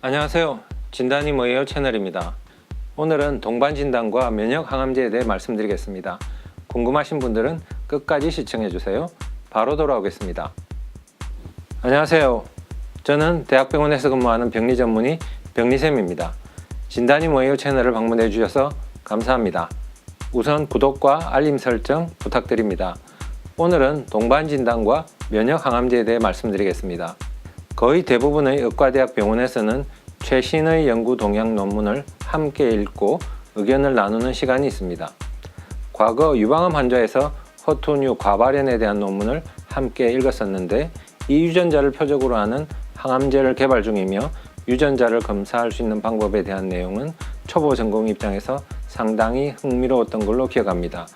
안녕하세요. 진단이 뭐예요 채널입니다. 오늘은 동반진단과 면역항암제에 대해 말씀드리겠습니다. 궁금하신 분들은 끝까지 시청해주세요. 바로 돌아오겠습니다. 안녕하세요. 저는 대학병원에서 근무하는 병리 전문의 병리쌤입니다. 진단이 뭐예요 채널을 방문해 주셔서 감사합니다. 우선 구독과 알림 설정 부탁드립니다. 오늘은 동반진단과 면역항암제에 대해 말씀드리겠습니다. 거의 대부분의 의과대학 병원에서는 최신의 연구 동향 논문을 함께 읽고 의견을 나누는 시간이 있습니다. 과거 유방암 환자에서 허투뉴 과발현에 대한 논문을 함께 읽었었는데, 이 유전자를 표적으로 하는 항암제를 개발 중이며 유전자를 검사할 수 있는 방법에 대한 내용은 초보 전공 입장에서 상당히 흥미로웠던 걸로 기억합니다.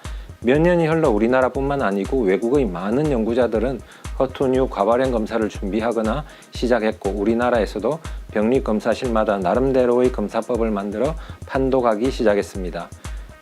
몇 년이 흘러 우리나라뿐만 아니고 외국의 많은 연구자들은 허투뉴 과발현 검사를 준비하거나 시작했고, 우리나라에서도 병리검사실마다 나름대로의 검사법을 만들어 판독하기 시작했습니다.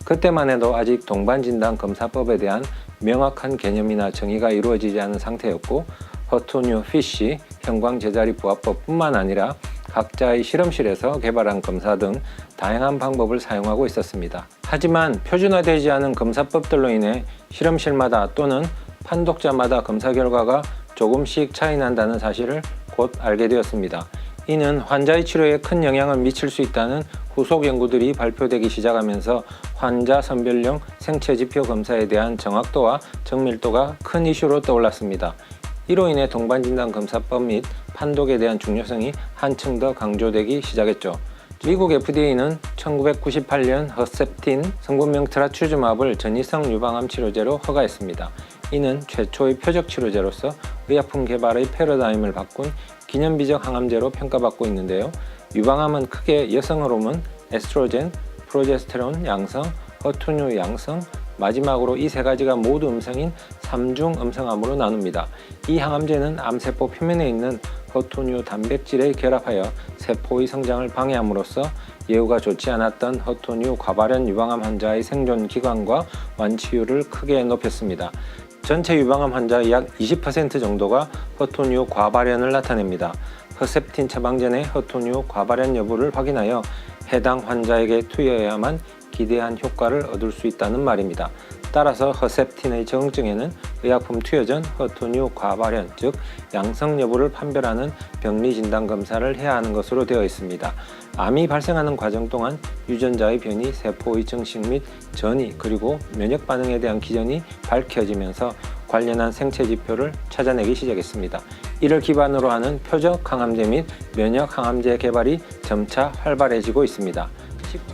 그때만 해도 아직 동반진단 검사법에 대한 명확한 개념이나 정의가 이루어지지 않은 상태였고, 허투뉴 피쉬 형광제자리 부화법뿐만 아니라 각자의 실험실에서 개발한 검사 등 다양한 방법을 사용하고 있었습니다. 하지만 표준화되지 않은 검사법들로 인해 실험실마다 또는 판독자마다 검사 결과가 조금씩 차이 난다는 사실을 곧 알게 되었습니다. 이는 환자의 치료에 큰 영향을 미칠 수 있다는 후속 연구들이 발표되기 시작하면서 환자 선별용 생체지표 검사에 대한 정확도와 정밀도가 큰 이슈로 떠올랐습니다. 이로 인해 동반진단 검사법 및 판독에 대한 중요성이 한층 더 강조되기 시작했죠. 미국 FDA는 1998년 허셉틴 성분명 트라투즈맙을 전이성 유방암 치료제로 허가했습니다. 이는 최초의 표적 치료제로서 의약품 개발의 패러다임을 바꾼 기념비적 항암제로 평가받고 있는데요. 유방암은 크게 여성 호르몬, 에스트로겐, 프로제스테론 양성, 허투뉴 양성, 마지막으로 이 세 가지가 모두 음성인 3중 음성암으로 나눕니다. 이 항암제는 암세포 표면에 있는 허투뉴 단백질에 결합하여 세포의 성장을 방해함으로써 예후가 좋지 않았던 허투뉴 과발현 유방암 환자의 생존 기간과 완치율을 크게 높였습니다. 전체 유방암 환자의 약 20% 정도가 허투뉴 과발현을 나타냅니다. 허셉틴 처방 전에 허투뉴 과발현 여부를 확인하여 해당 환자에게 투여해야만 기대한 효과를 얻을 수 있다는 말입니다. 따라서 허셉틴의 적응증에는 의약품 투여 전 허투뉴 과발현, 즉 양성 여부를 판별하는 병리진단 검사를 해야 하는 것으로 되어 있습니다. 암이 발생하는 과정 동안 유전자의 변이, 세포의 증식 및 전이, 그리고 면역 반응에 대한 기전이 밝혀지면서 관련한 생체 지표를 찾아내기 시작했습니다. 이를 기반으로 하는 표적 항암제 및 면역 항암제 개발이 점차 활발해지고 있습니다.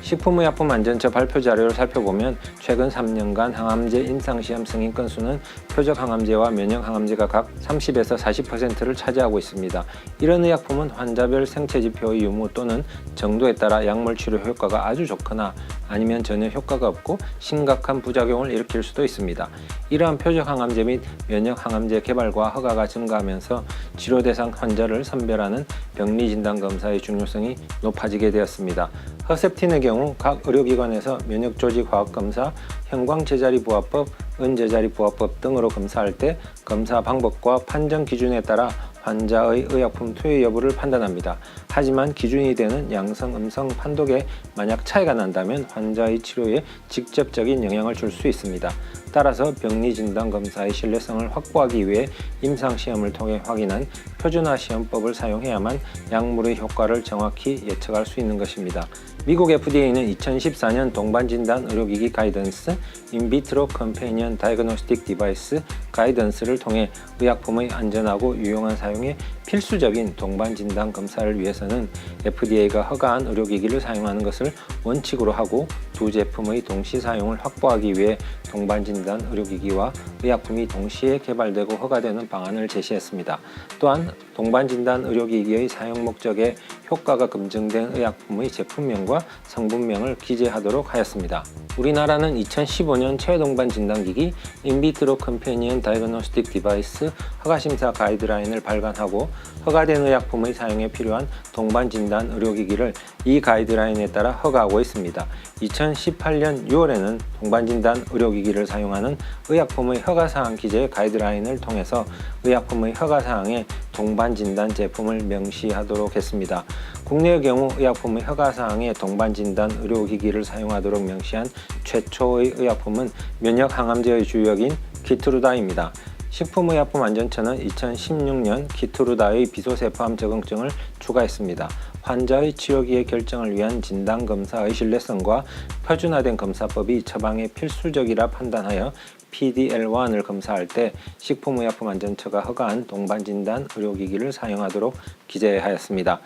식품의약품안전처 발표 자료를 살펴보면 최근 3년간 항암제 임상시험 승인 건수는 표적 항암제와 면역 항암제가 각 30에서 40%를 차지하고 있습니다. 이런 의약품은 환자별 생체지표의 유무 또는 정도에 따라 약물 치료 효과가 아주 좋거나 아니면 전혀 효과가 없고 심각한 부작용을 일으킬 수도 있습니다. 이러한 표적 항암제 및 면역 항암제 개발과 허가가 증가하면서 치료 대상 환자를 선별하는 병리진단 검사의 중요성이 높아지게 되었습니다. 허셉틴의 경우 각 의료기관에서 면역조직화학검사, 형광제자리 부화법, 은제자리 부화법 등으로 검사할 때 검사 방법과 판정 기준에 따라 환자의 의약품 투여 여부를 판단합니다. 하지만 기준이 되는 양성, 음성 판독에 만약 차이가 난다면 환자의 치료에 직접적인 영향을 줄 수 있습니다. 따라서 병리진단 검사의 신뢰성을 확보하기 위해 임상시험을 통해 확인한 표준화 시험법을 사용해야만 약물의 효과를 정확히 예측할 수 있는 것입니다. 미국 FDA는 2014년 동반진단 의료기기 가이던스 인비트로 컴패니언 다이그노스틱 디바이스 가이던스를 통해 의약품의 안전하고 유용한 사용에 필수적인 동반진단 검사를 위해서는 FDA가 허가한 의료기기를 사용하는 것을 원칙으로 하고 두 제품의 동시 사용을 확보하기 위해 동반진단 의료기기와 의약품이 동시에 개발되고 허가되는 방안을 제시했습니다. 또한 동반진단 의료기기의 사용 목적에 효과가 검증된 의약품의 제품명과 성분명을 기재하도록 하였습니다. 우리나라는 2015년 체외동반 진단기기 인비트로 컴패니언 다이그노스틱 디바이스 허가심사 가이드라인을 발간하고 허가된 의약품의 사용에 필요한 동반진단 의료기기를 이 가이드라인에 따라 허가하고 있습니다. 2018년 6월에는 동반진단 의료기기를 사용하는 의약품의 허가사항 기재 가이드라인을 통해서 의약품의 허가사항에 동반진단 제품을 명시하도록 했습니다. 국내의 경우 의약품의 허가사항에 동반진단 의료기기를 사용하도록 명시한 최초의 의약품은 면역항암제의 주역인 키트루다입니다. 식품의약품안전처는 2016년 키트루다의 비소세포암 적응증을 추가했습니다. 환자의 치료기의 결정을 위한 진단검사의 신뢰성과 표준화된 검사법이 처방에 필수적이라 판단하여 PDL1을 검사할 때 식품의약품안전처가 허가한 동반진단 의료기기를 사용하도록 기재하였습니다.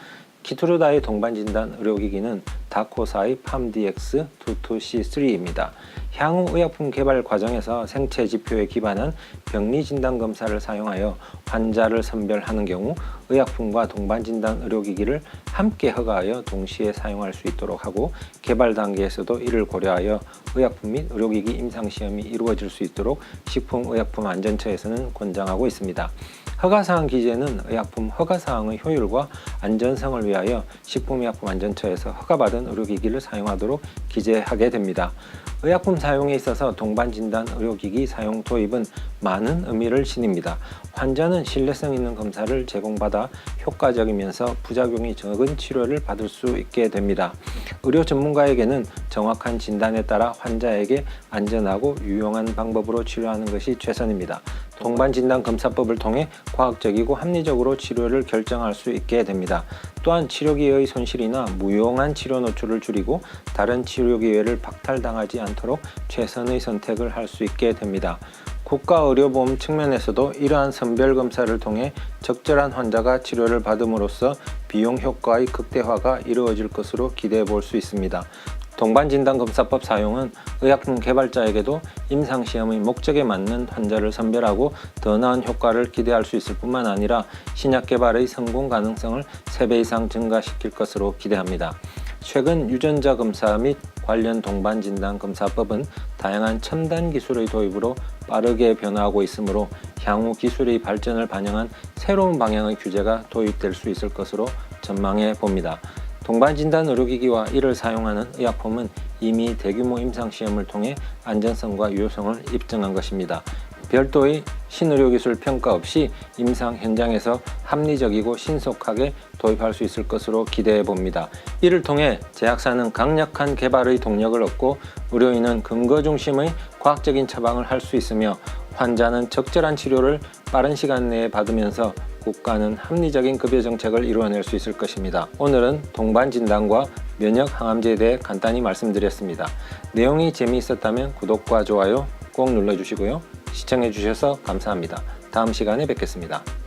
키트루다의 동반진단 의료기기는 다코사의 PAMDX22C3입니다. 향후 의약품 개발 과정에서 생체 지표에 기반한 병리 진단 검사를 사용하여 환자를 선별하는 경우 의약품과 동반진단 의료기기를 함께 허가하여 동시에 사용할 수 있도록 하고, 개발 단계에서도 이를 고려하여 의약품 및 의료기기 임상시험이 이루어질 수 있도록 식품의약품안전처에서는 권장하고 있습니다. 허가사항 기재는 의약품 허가사항의 효율과 안전성을 위하여 식품의약품안전처에서 허가받은 의료기기를 사용하도록 기재하게 됩니다. 의약품 사용에 있어서 동반진단 의료기기 사용 도입은 많은 의미를 지닙니다. 환자는 신뢰성 있는 검사를 제공받아 효과적이면서 부작용이 적은 치료를 받을 수 있게 됩니다. 의료 전문가에게는 정확한 진단에 따라 환자에게 안전하고 유용한 방법으로 치료하는 것이 최선입니다. 동반진단 검사법을 통해 과학적이고 합리적으로 치료를 결정할 수 있게 됩니다. 또한 치료기회의 손실이나 무용한 치료 노출을 줄이고 다른 치료기회를 박탈당하지 않도록 최선의 선택을 할 수 있게 됩니다. 국가의료보험 측면에서도 이러한 선별검사를 통해 적절한 환자가 치료를 받음으로써 비용 효과의 극대화가 이루어질 것으로 기대해 볼 수 있습니다. 동반진단검사법 사용은 의약품 개발자에게도 임상시험의 목적에 맞는 환자를 선별하고 더 나은 효과를 기대할 수 있을 뿐만 아니라 신약 개발의 성공 가능성을 3배 이상 증가시킬 것으로 기대합니다. 최근 유전자 검사 및 관련 동반진단 검사법은 다양한 첨단 기술의 도입으로 빠르게 변화하고 있으므로 향후 기술의 발전을 반영한 새로운 방향의 규제가 도입될 수 있을 것으로 전망해 봅니다. 동반진단 의료기기와 이를 사용하는 의약품은 이미 대규모 임상시험을 통해 안전성과 유효성을 입증한 것입니다. 별도의 신의료기술 평가 없이 임상 현장에서 합리적이고 신속하게 도입할 수 있을 것으로 기대해 봅니다. 이를 통해 제약사는 강력한 개발의 동력을 얻고 의료인은 근거 중심의 과학적인 처방을 할 수 있으며 환자는 적절한 치료를 빠른 시간 내에 받으면서 국가는 합리적인 급여 정책을 이루어낼 수 있을 것입니다. 오늘은 동반진단과 면역항암제에 대해 간단히 말씀드렸습니다. 내용이 재미있었다면 구독과 좋아요 꼭 눌러주시고요. 시청해주셔서 감사합니다. 다음 시간에 뵙겠습니다.